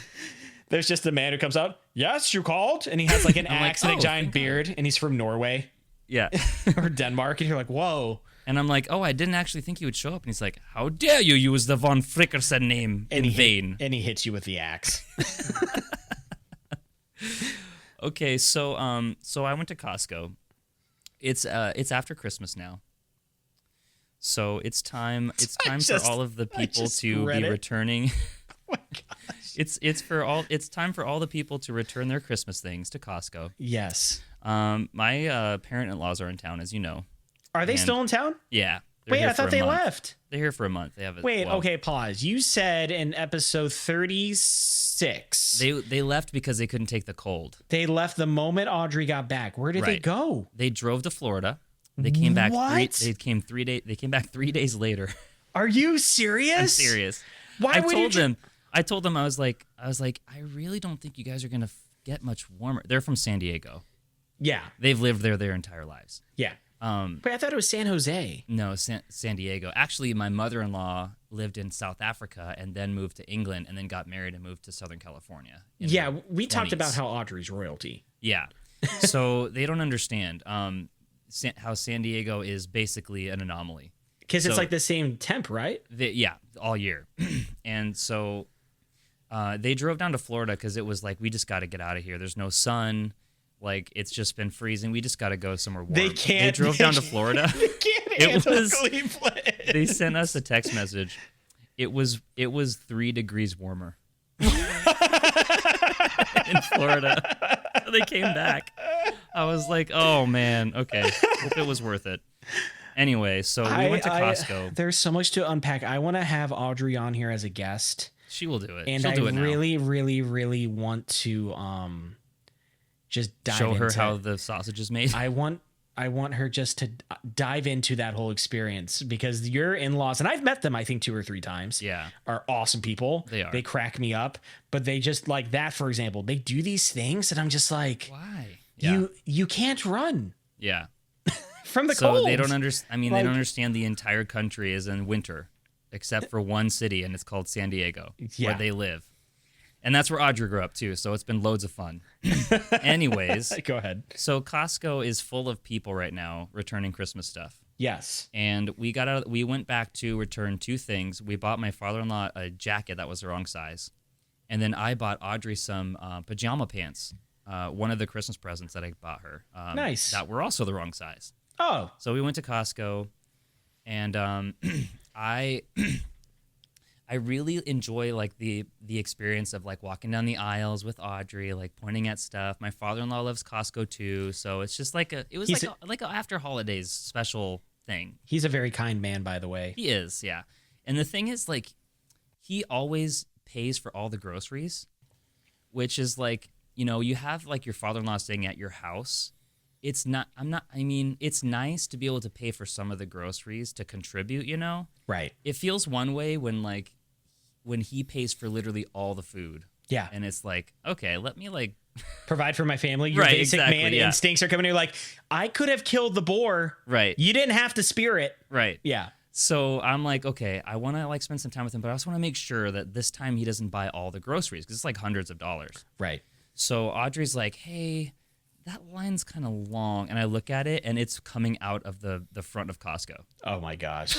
There's just a man who comes out. Yes, you called, and he has like an axe and a giant thank God. beard, and he's from Norway Yeah. or Denmark, and you're like, whoa. And I'm like, oh, I didn't actually think he would show up. And he's like, how dare you use the von Frickerson name in vain? And he hits you with the axe. Okay, so I went to Costco. It's after Christmas now. So it's time for all of the people to be returning. Oh my gosh. It's time for all the people to return their Christmas things to Costco. Yes. My parent-in-laws are in town, as you know. Are they still in town? Yeah. Wait, I thought they left. They're here for a month. They have okay, pause. You said in episode 36. They left because they couldn't take the cold. They left the moment Audrey got back. Where did they go? They drove to Florida. They came back. What? They came 3 days. They came back 3 days later. Are you serious? I'm serious. Why would you? I told them I was like, I really don't think you guys are gonna get much warmer. They're from San Diego. Yeah. They've lived there their entire lives. Yeah. But I thought it was San Jose. No, San Diego. Actually, my mother-in-law lived in South Africa and then moved to England and then got married and moved to Southern California. Yeah, we talked about how Audrey's royalty. Yeah. So they don't understand how San Diego is basically an anomaly. Because it's like the same temp, right? Yeah, all year. And so they drove down to Florida because it was like, we just got to get out of here. There's no sun. Like, it's just been freezing. We just got to go somewhere warm. They drove down to Florida. They can't handle Cleveland. They sent us a text message. It was 3 degrees warmer in Florida. They came back. I was like, oh, man. Okay. Hope it was worth it. Anyway, so we went to Costco. There's so much to unpack. I want to have Audrey on here as a guest. She will do it. And She'll do it now. really, really, really want to just show her how the sausage is made. I want her just to dive into that whole experience, because your in-laws, and I've met them, I think 2 or 3 times. Yeah, are awesome people. They are. They crack me up, but they just like that. For example, they do these things, and I'm just like, why? You can't run. Yeah. From the cold. So they don't understand. I mean, they don't understand the entire country is in winter, except for one city, and it's called San Diego, where they live. And that's where Audrey grew up, too, so it's been loads of fun. Anyways. Go ahead. So Costco is full of people right now returning Christmas stuff. Yes. And we went back to return 2 things. We bought my father-in-law a jacket that was the wrong size. And then I bought Audrey some pajama pants, one of the Christmas presents that I bought her. Nice. That were also the wrong size. Oh. So we went to Costco, and I really enjoy like the experience of like walking down the aisles with Audrey, like pointing at stuff. My father-in-law loves Costco too, so it's just like a after holidays special thing. He's a very kind man, by the way. He is, yeah. And the thing is, like, he always pays for all the groceries, which is like, you know, you have like your father-in-law staying at your house. It's nice to be able to pay for some of the groceries to contribute, you know? Right. It feels one way when he pays for literally all the food. Yeah. And it's like, okay, let me like provide for my family. Your basic man instincts are coming. You're like, I could have killed the boar. Right. You didn't have to spear it. Right. Yeah. So I'm like, okay, I want to like spend some time with him, but I also want to make sure that this time he doesn't buy all the groceries, because it's like hundreds of dollars. Right. So Audrey's like, hey, that line's kind of long. And I look at it, and it's coming out of the front of Costco. Oh, my gosh.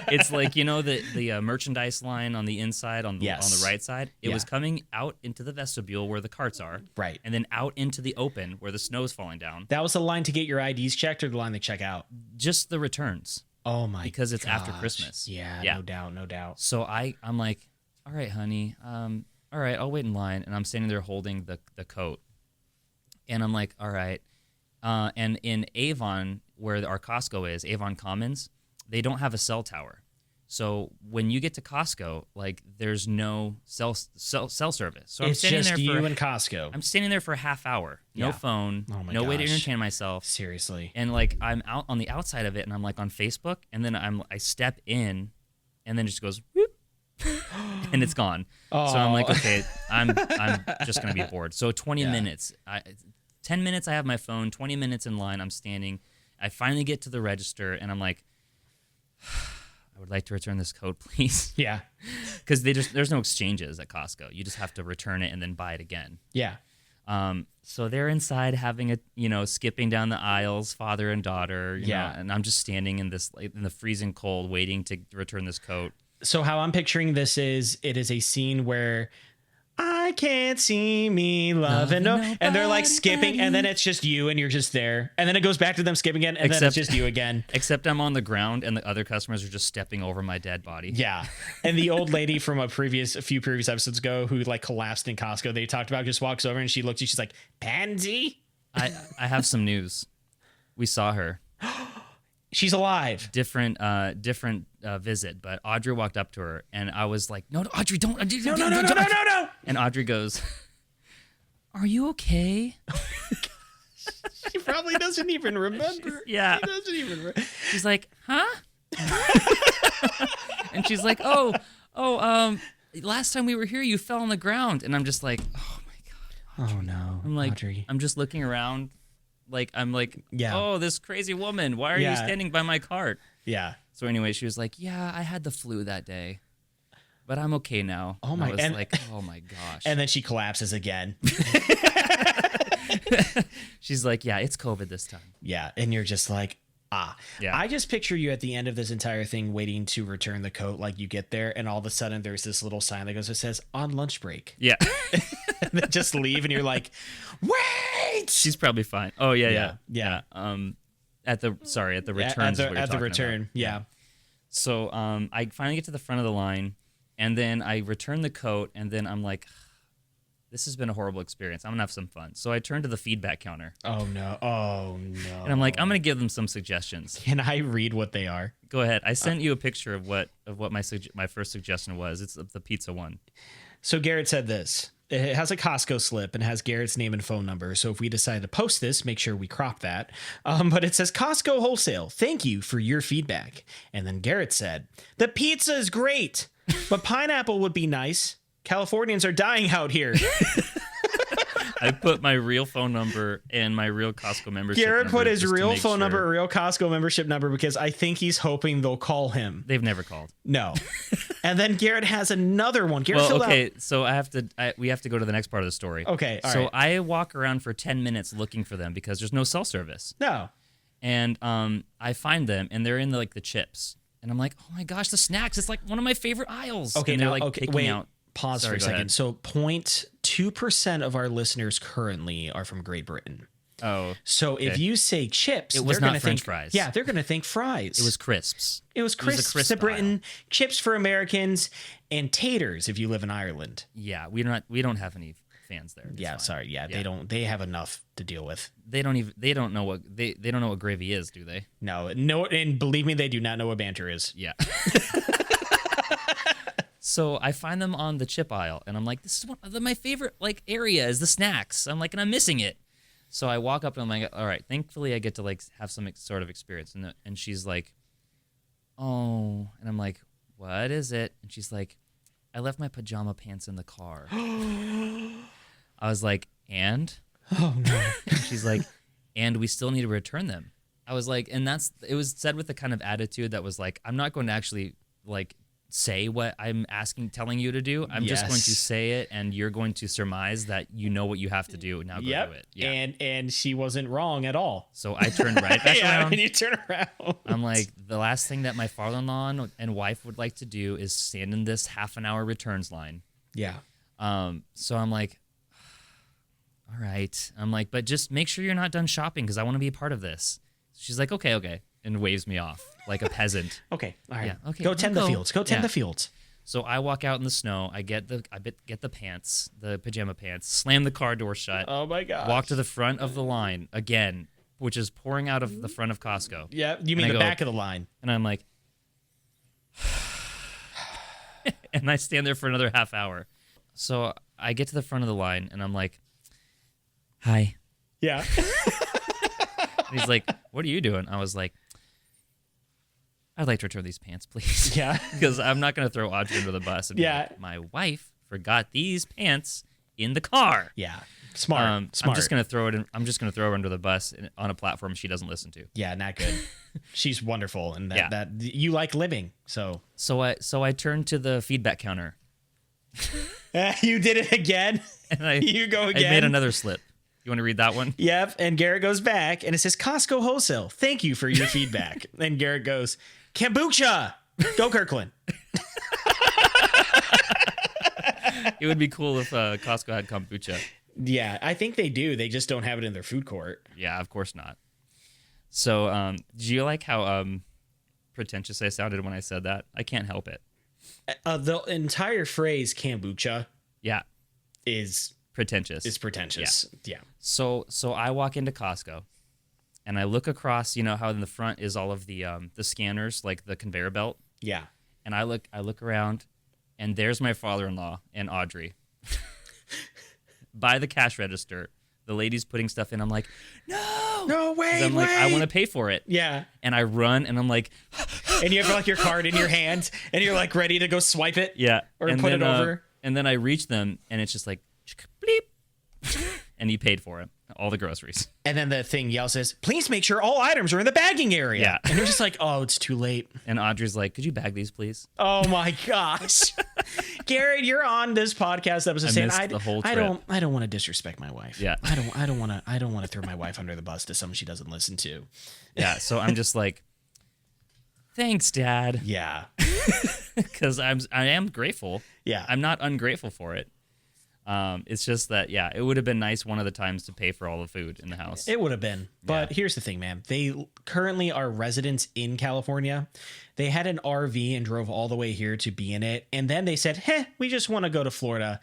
It's like, you know, the merchandise line on the inside, on the right side? It was coming out into the vestibule where the carts are. Right. And then out into the open where the snow's falling down. That was the line to get your IDs checked, or the line to check out? Just the returns. Oh, my Because it's after Christmas. Yeah, no doubt. So I'm like, all right, honey. All right, I'll wait in line. And I'm standing there holding the coat. And I'm like, all right. And in Avon, where our Costco is, Avon Commons, they don't have a cell tower. So when you get to Costco, like, there's no cell service. So it's just you and Costco. I'm standing there for a half hour. No phone. Oh my no way to gosh. entertain myself. Seriously. And like, I'm out on the outside of it, and I'm like on Facebook, and then I step in, and then it just goes whoop, and it's gone. Oh. So I'm like, okay, I'm just gonna be bored. So 20 minutes. 10 minutes I have my phone, 20 minutes in line, I'm standing. I finally get to the register, and I'm like, I would like to return this coat, please. Yeah. because there's no exchanges at Costco. You just have to return it and then buy it again. Yeah. So they're inside having skipping down the aisles, father and daughter. You know, and I'm just standing in the freezing cold, waiting to return this coat. So how I'm picturing this is, it is a scene where I can't see me loving no, and they're like skipping, and then it's just you, and you're just there, and then it goes back to them skipping again, and then it's just you again. Except I'm on the ground, and the other customers are just stepping over my dead body. Yeah, and the old lady from a few previous episodes ago who like collapsed in Costco, they talked about, just walks over and she looks at you, she's like, "Pansy." I have some news. We saw her. She's alive. Different visit, but Audrey walked up to her, and I was like, "No, Audrey, don't! No!" And Audrey goes, "Are you okay?" She probably doesn't even remember. Yeah, she doesn't even remember. She's like, "Huh?" And she's like, "Oh, last time we were here, you fell on the ground." And I'm just like, "Oh my god." Oh no. I'm like, Audrey. I'm just looking around. I'm like, yeah. "Oh, this crazy woman, why are you standing by my cart?" Yeah. So anyway, she was like, "Yeah, I had the flu that day, but I'm okay now." Oh my! I was like, "Oh my gosh!" And then she collapses again. She's like, "Yeah, it's COVID this time." Yeah, and you're just like, Yeah. I just picture you at the end of this entire thing waiting to return the coat. Like you get there, and all of a sudden there's this little sign that says "on lunch break." Yeah. And then just leave, and you're like, "Wait!" She's probably fine. Oh yeah. At the return. At the return. Yeah. So I finally get to the front of the line, and then I return the coat, and then I'm like, this has been a horrible experience. I'm gonna have some fun. So I turn to the feedback counter. Oh no. And I'm like, I'm gonna give them some suggestions. Can I read what they are? Go ahead. I sent you a picture of what my first suggestion was. It's the pizza one. So Garrett said this. It has a Costco slip and has Garrett's name and phone number. So if we decide to post this, make sure we crop that. But it says Costco Wholesale. Thank you for your feedback. And then Garrett said, the pizza is great, but pineapple would be nice. Californians are dying out here. I put my real phone number and my real Costco membership. Garrett number put his real phone sure. number, real Costco membership number, because I think he's hoping they'll call him. They've never called. No. And then Garrett has another one. Garrett filled out. So we have to go to the next part of the story. Okay. All so right. I walk around for 10 minutes looking for them because there's no cell service. No. And I find them, and they're in the chips. And I'm like, oh my gosh, the snacks! It's like one of my favorite aisles. Okay. And they're now, picking out. Pause for a second. Ahead. So 0.2% of our listeners currently are from Great Britain. Oh. So okay. if you say chips, it was they're not gonna French think fries. Yeah, they're going to think fries. It was crisps. It was crisps crisp to Britain, aisle. chips for Americans, and taters if you live in Ireland. Yeah, we don't have any fans there. Yeah, fine. sorry. Yeah, they have enough to deal with. They don't know what gravy is, do they? No, and believe me, they do not know what banter is. Yeah. So I find them on the chip aisle, and I'm like, this is one of my favorite area is the snacks. I'm like, and I'm missing it. So I walk up and I'm like, all right, thankfully I get to have some sort of experience. And she's like, oh, and I'm like, what is it? And she's like, I left my pajama pants in the car. I was like, and? Oh no. And she's like, and we still need to return them. I was like, and it was said with the kind of attitude that was like, I'm not going to actually say what I'm telling you to do. I'm just going to say it, and you're going to surmise that you know what you have to do. Now go do it. Yeah. And she wasn't wrong at all. So I turned right back around. And you turn around. I'm like, the last thing that my father-in-law and wife would like to do is stand in this half-an-hour returns line. Yeah. So I'm like, all right. I'm like, but just make sure you're not done shopping because I want to be a part of this. She's like, okay, and waves me off like a peasant. Okay, all right. Yeah, okay. Go tend the fields. Go tend the fields. So I walk out in the snow. I get the pants, the pajama pants. Slam the car door shut. Oh my god. Walk to the front of the line again, which is pouring out of the front of Costco. Yeah, you mean the back of the line? And I'm like, and I stand there for another half hour. So I get to the front of the line, and I'm like, hi. Yeah. And he's like, what are you doing? I was like, I'd like to return these pants, please. Yeah. Because I'm not going to throw Audrey under the bus and be like, my wife forgot these pants in the car. Yeah. Smart. I'm just gonna throw her under the bus on a platform she doesn't listen to. Yeah, not good. She's wonderful, and that you like living. So I turned to the feedback counter. You did it again. And you go again. I made another slip. You want to read that one? Yep. And Garrett goes back, and it says Costco wholesale. Thank you for your feedback. And Garrett goes, kombucha. Go Kirkland. It would be cool if Costco had kombucha. Yeah, I think they do. They just don't have it in their food court. Yeah, of course not. So, do you like how pretentious I sounded when I said that? I can't help it. The entire phrase kombucha, yeah, is pretentious. It's pretentious. Yeah. So I walk into Costco, and I look across. You know how in the front is all of the scanners, like the conveyor belt. Yeah. And I look around, and there's my father-in-law and Audrey by the cash register. The lady's putting stuff in. I'm like, no, wait. I'm like, I want to pay for it. Yeah. And I run, and I'm like, and you have like your card in your hand, and you're like ready to go swipe it. Yeah. Or put it over. And then I reach them, and it's just like, bleep. And he paid for it, all the groceries. And then the thing yells says, please make sure all items are in the bagging area. Yeah. And you're just like, oh, it's too late. And Audrey's like, could you bag these, please? Oh my gosh. Garrett, you're on this podcast episode saying the whole trip. I don't want to disrespect my wife. Yeah. I don't want to throw my wife under the bus to someone she doesn't listen to. Yeah. So I'm just like, thanks, Dad. Yeah. Because I am grateful. Yeah. I'm not ungrateful for it. It's just that, yeah, it would have been nice one of the times to pay for all the food in the house. It would have been. But here's the thing, man. They currently are residents in California. They had an RV and drove all the way here to be in it. And then they said, we just want to go to Florida.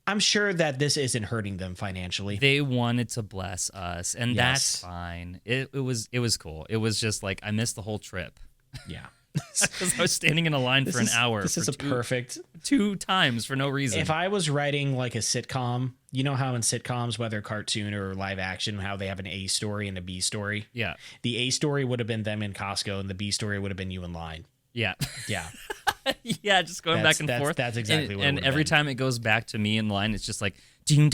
I'm sure that this isn't hurting them financially. They wanted to bless us, and that's fine. It was cool. It was just like I missed the whole trip. Yeah. Because I was standing in a line for an hour. This is perfect 2 times for no reason. If I was writing like a sitcom, you know how in sitcoms, whether cartoon or live action, how they have an A story and a B story? Yeah. The A story would have been them in Costco, and the B story would have been you in line. Yeah. Yeah. Yeah, just going back and forth. That's exactly what it and would have every been. time it goes back to me in line, it's just like yeah,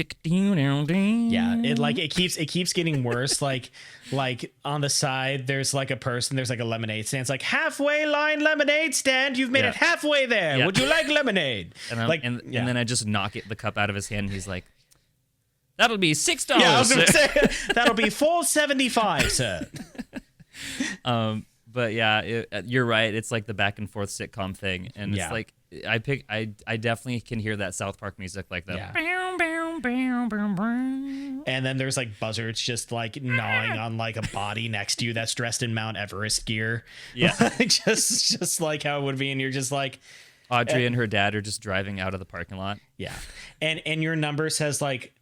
it keeps getting worse. like on the side, there's like a person, there's like a lemonade stand. It's like halfway line lemonade stand. You've made it halfway there. Yeah. Would you like lemonade? And then I just knock the cup out of his hand. And he's like, "That'll be $6." Yeah, I was gonna say that'll be $4.75, sir. But yeah, you're right. It's like the back and forth sitcom thing, and it's like I definitely can hear that South Park music like that. Yeah. And then there's like buzzards just like gnawing on like a body next to you that's dressed in Mount Everest gear. Yeah. just like how it would be. And you're just like, Audrey and her dad are just driving out of the parking lot. Yeah. And your number says like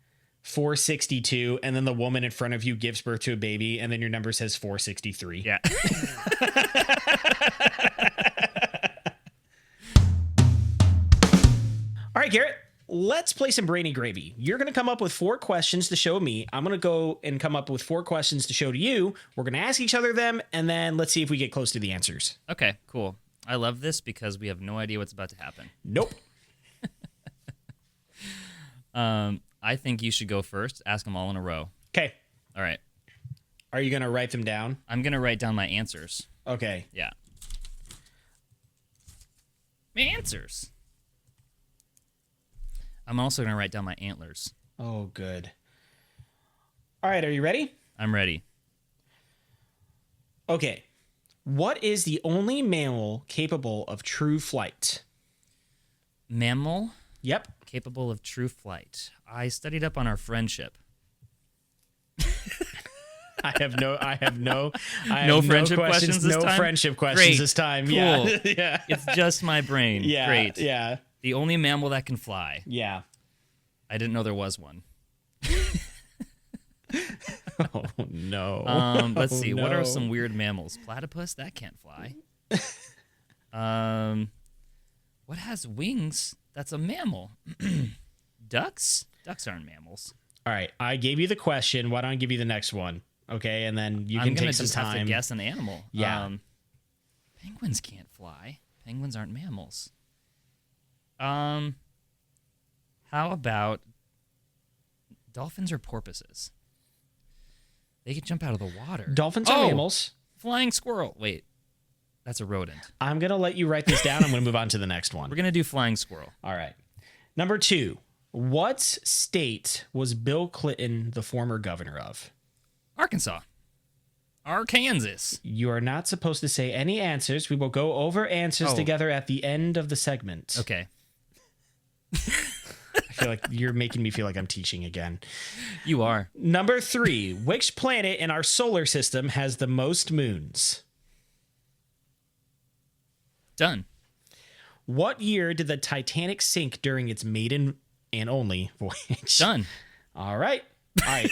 462, and then the woman in front of you gives birth to a baby, and then your number says 463. Yeah. All right, Garrett, let's play some Brainy Gravy. You're going to come up with 4 questions to show me. I'm going to go and come up with 4 questions to show to you. We're going to ask each other them, and then let's see if we get close to the answers. Okay, cool. I love this because we have no idea what's about to happen. Nope. I think you should go first. Ask them all in a row. Okay. All right. Are you going to write them down? I'm going to write down my answers. Okay. Yeah. My answers. I'm also going to write down my antlers. Oh, good. All right. Are you ready? I'm ready. Okay. What is the only mammal capable of true flight? Mammal? Yep. Capable of true flight. I studied up on our friendship. I have no friendship questions this no time? friendship questions Great. this time. Cool. Yeah. Yeah. It's just my brain. Yeah. Great. Yeah. The only mammal that can fly. Yeah. I didn't know there was one. Oh no. Let's see. No. What are some weird mammals? Platypus? That can't fly. What has wings? That's a mammal. Ducks? Ducks aren't mammals. All right. I gave you the question. Why don't I give you the next one? Okay, and then you can take some just time. have to guess an animal. Yeah. Penguins can't fly. Penguins aren't mammals. How about Dolphins or porpoises? They can jump out of the water. Dolphins are mammals. Flying squirrel. Wait, that's a rodent. I'm going to let you write this down. I'm going to move on to the next one. We're going to do flying squirrel. All right. Number 2. What state was Bill Clinton the former governor of? Arkansas. Arkansas. You are not supposed to say any answers. We will go over answers together at the end of the segment. Okay. I feel like you're making me feel like I'm teaching again. You are. Number 3. Which planet in our solar system has the most moons? Done. What year did the Titanic sink during its maiden and only voyage? Done. All right. All right.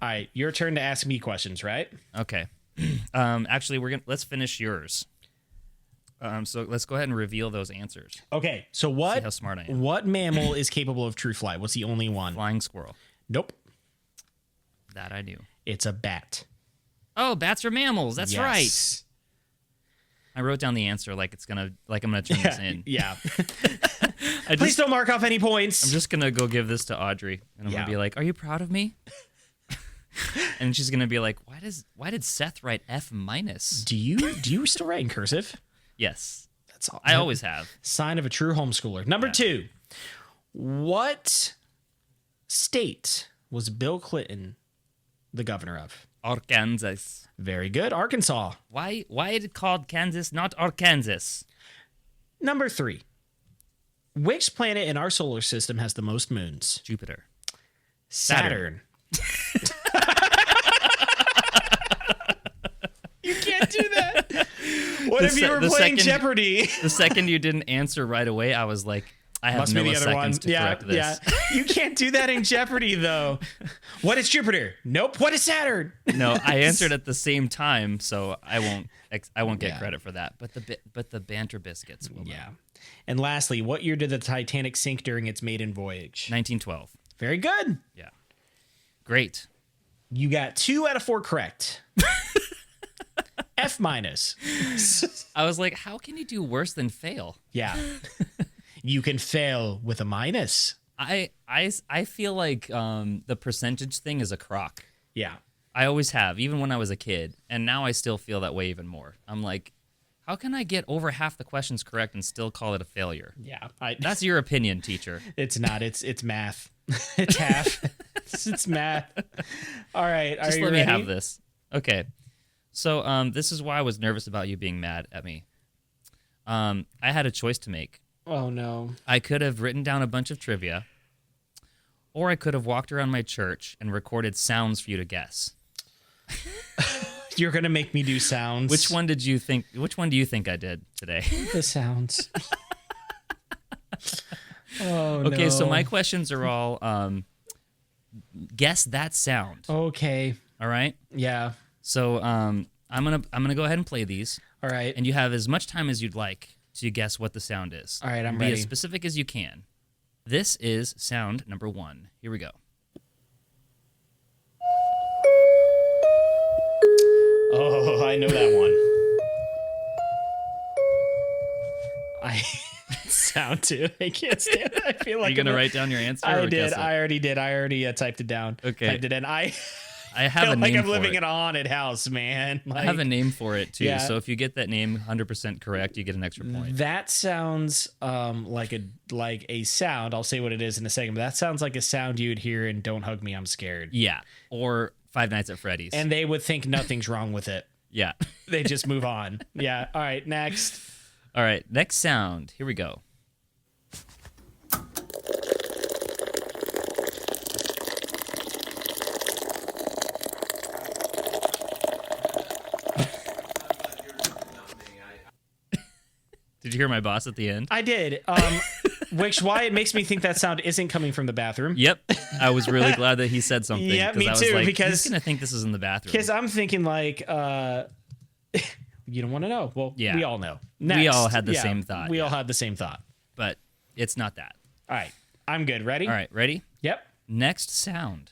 All right. Your turn to ask me questions, right? Okay. Actually, let's finish yours. So let's go ahead and reveal those answers. Okay. So See how smart I am. what mammal is capable of true flight? What's the only one? Flying squirrel. Nope. That I knew. It's a bat. Oh, bats are mammals. That's right. Yes. I wrote down the answer like I'm gonna turn this in. Yeah. Please don't mark off any points. I'm just gonna go give this to Audrey, and I'm gonna be like, "Are you proud of me?" And she's gonna be like, "Why did Seth write F minus?" Do you still write in cursive? Yes, That's all. I always have. Sign of a true homeschooler. Number 2. What state was Bill Clinton the governor of? Arkansas. Very good. Arkansas. Why is it called Kansas, not Arkansas? Number 3. Which planet in our solar system has the most moons? Jupiter. Saturn. You can't do that. What if you were playing Jeopardy? The second you didn't answer right away, I was like, I have Must be the other one. milliseconds to correct this. Yeah. You can't do that in Jeopardy, though. What is Jupiter? Nope. What is Saturn? No, I answered at the same time, so I won't get credit for that. But the banter biscuits will. Yeah. And lastly, what year did the Titanic sink during its maiden voyage? 1912. Very good. Yeah. Great. You got 2 out of 4 correct. F minus. I was like, how can you do worse than fail? Yeah. You can fail with a minus. I feel like the percentage thing is a crock. Yeah. I always have, even when I was a kid, and now I still feel that way even more. I'm like, how can I get over half the questions correct and still call it a failure? Yeah. That's your opinion, teacher. It's not. It's math. It's half. It's math. All right. Just Are you let ready? me have this. Okay. So this is why I was nervous about you being mad at me. I had a choice to make. Oh, no. I could have written down a bunch of trivia, or I could have walked around my church and recorded sounds for you to guess. You're going to make me do sounds. Which one do you think I did today? The sounds. Oh, no. Okay, so my questions are all guess that sound. Okay. All right? Yeah. So I'm gonna go ahead and play these. All right. And you have as much time as you'd like to guess what the sound is. All right, I'm Be ready. as specific as you can. This is sound number 1. Here we go. Oh, I know that one. I sound too. I can't stand it. I feel like Are you gonna write down your answer? I or did. guess it? I already did. I already typed it down. Okay. Typed it in. I have feel a like name I'm for living it. in a haunted house, man. I have a name for it too. Yeah. So if you get that name 100% correct, you get an extra point. That sounds like a sound. I'll say what it is in a second. But that sounds like a sound you'd hear in "Don't Hug Me, I'm Scared." Yeah. Or Five Nights at Freddy's. And they would think nothing's wrong with it. yeah. They just move on. Yeah. All right. Next. All right. Next sound. Here we go. Did you hear my boss at the end? I did. Why it makes me think that sound isn't coming from the bathroom. Yep. I was really glad that he said something. Yeah, me I was too, like, because- he's going to think this is in the bathroom. Because I'm thinking like, you don't want to know. Well, Yeah. we all know. We Next. all had the same thought, We all yeah. had the same thought. But it's not that. All right. I'm good. Ready? All right. Ready? Yep. Next sound.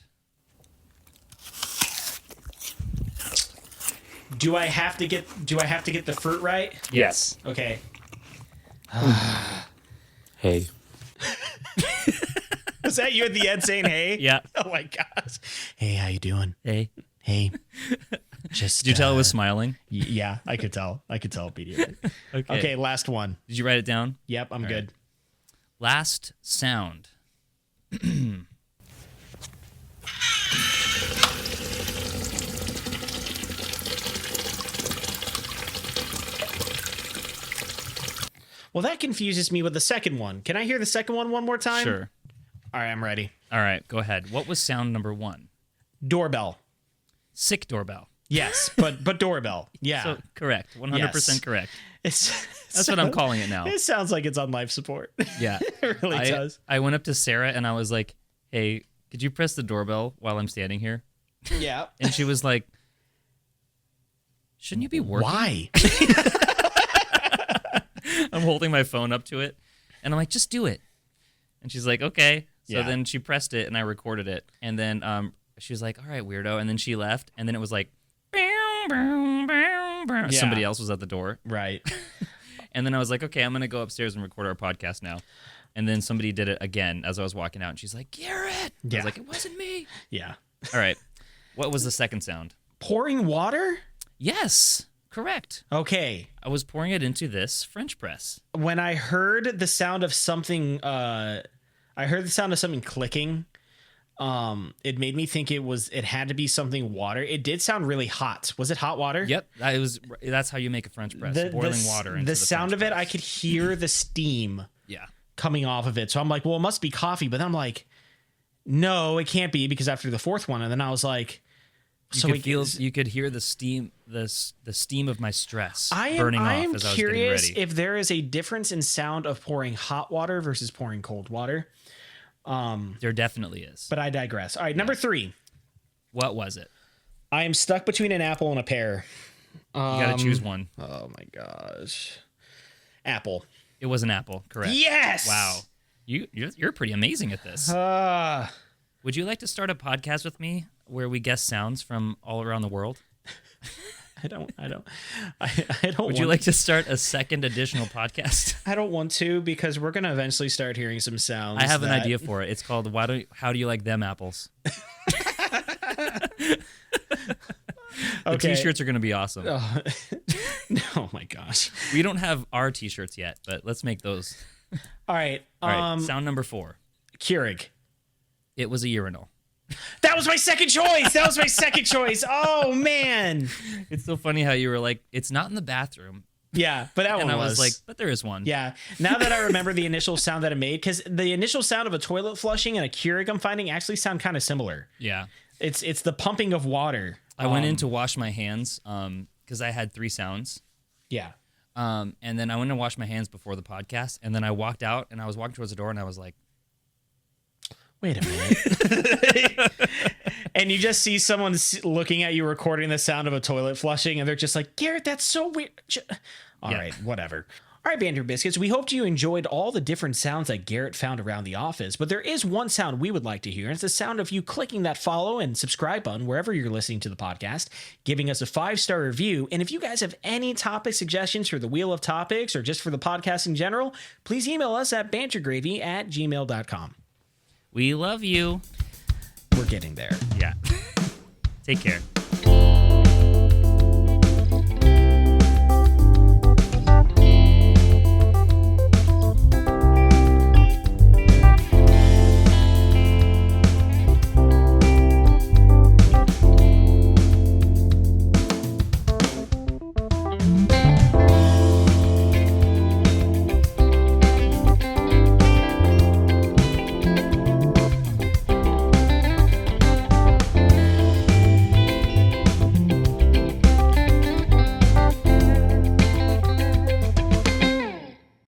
Do I have to get the fruit right? Yes. Okay. Hey. Was Was that you at the end saying hey? Yeah. Oh my gosh. Hey, how you doing? Hey. Hey. Just Did you tell it was smiling? Yeah, I could tell. I could tell immediately. Okay. Okay, last one. Did you write it down? Yep, I'm good. Last sound. Well, that confuses me with the second one. Can I hear the second one more time? Sure. All right, I'm ready. All right, go ahead. What was sound number 1? Doorbell. Sick doorbell. Yes, but doorbell. Yeah. So correct. 100% correct. That's what I'm calling it now. It sounds like it's on life support. Yeah. It really does. I went up to Sarah and I was like, hey, could you press the doorbell while I'm standing here? Yeah. And she was like, shouldn't you be working? Why? I'm holding my phone up to it and I'm like, just do it. And she's like, okay. So then she pressed it and I recorded it. And then she was like, all right, weirdo. And then she left. And then it was like, somebody else was at the door. Right. And then I was like, okay, I'm going to go upstairs and record our podcast now. And then somebody did it again as I was walking out. And she's like, Garrett. I was like, it wasn't me. Yeah. All right. What was the second sound? Pouring water? Yes. Correct. Okay. I was pouring it into this French press. When I heard the sound of something, clicking. It made me think it had to be something water. It did sound really hot. Was it hot water? Yep. That's how you make a French press. Boiling water into the sound French of it, press. I could hear the steam coming off of it. So I'm like, well, it must be coffee. But then I'm like, no, it can't be, because after the fourth one, and then I was like, you could hear the steam, the steam of my stress burning off as I was getting ready. I am curious if there is a difference in sound of pouring hot water versus pouring cold water. There definitely is. But I digress. All right, number 3. What was it? I am stuck between an apple and a pear. You got to choose one. Oh my gosh. Apple. It was an apple, correct. Yes! Wow. You're pretty amazing at this. Would you like to start a podcast with me where we guess sounds from all around the world? I don't. Would you like to start a second additional podcast? I don't want to, because we're going to eventually start hearing some sounds. I have an idea for it. It's called How Do You Like Them Apples? The t-shirts are going to be awesome. Oh my gosh. We don't have our t-shirts yet, but let's make those. All right. Sound number 4. Keurig. It was a urinal. That was my second choice. Oh man. It's so funny how you were like, it's not in the bathroom. Yeah, but that one was. And I was like, but there is one. Yeah. Now that I remember the initial sound that it made, because the initial sound of a toilet flushing and a Keurig I'm finding actually sound kind of similar. Yeah. It's the pumping of water. I went in to wash my hands because I had 3 sounds. Yeah. And then I went to wash my hands before the podcast, and then I walked out and I was walking towards the door and I was like, wait a minute. And you just see someone looking at you recording the sound of a toilet flushing, and they're just like, Garrett, that's so weird. All right, whatever. All right, Banter Biscuits, we hoped you enjoyed all the different sounds that Garrett found around the office, but there is one sound we would like to hear, and it's the sound of you clicking that follow and subscribe button wherever you're listening to the podcast, giving us a 5-star review, and if you guys have any topic suggestions for the Wheel of Topics or just for the podcast in general, please email us at bantergravy@gmail.com. We love you. We're getting there. Yeah. Take care.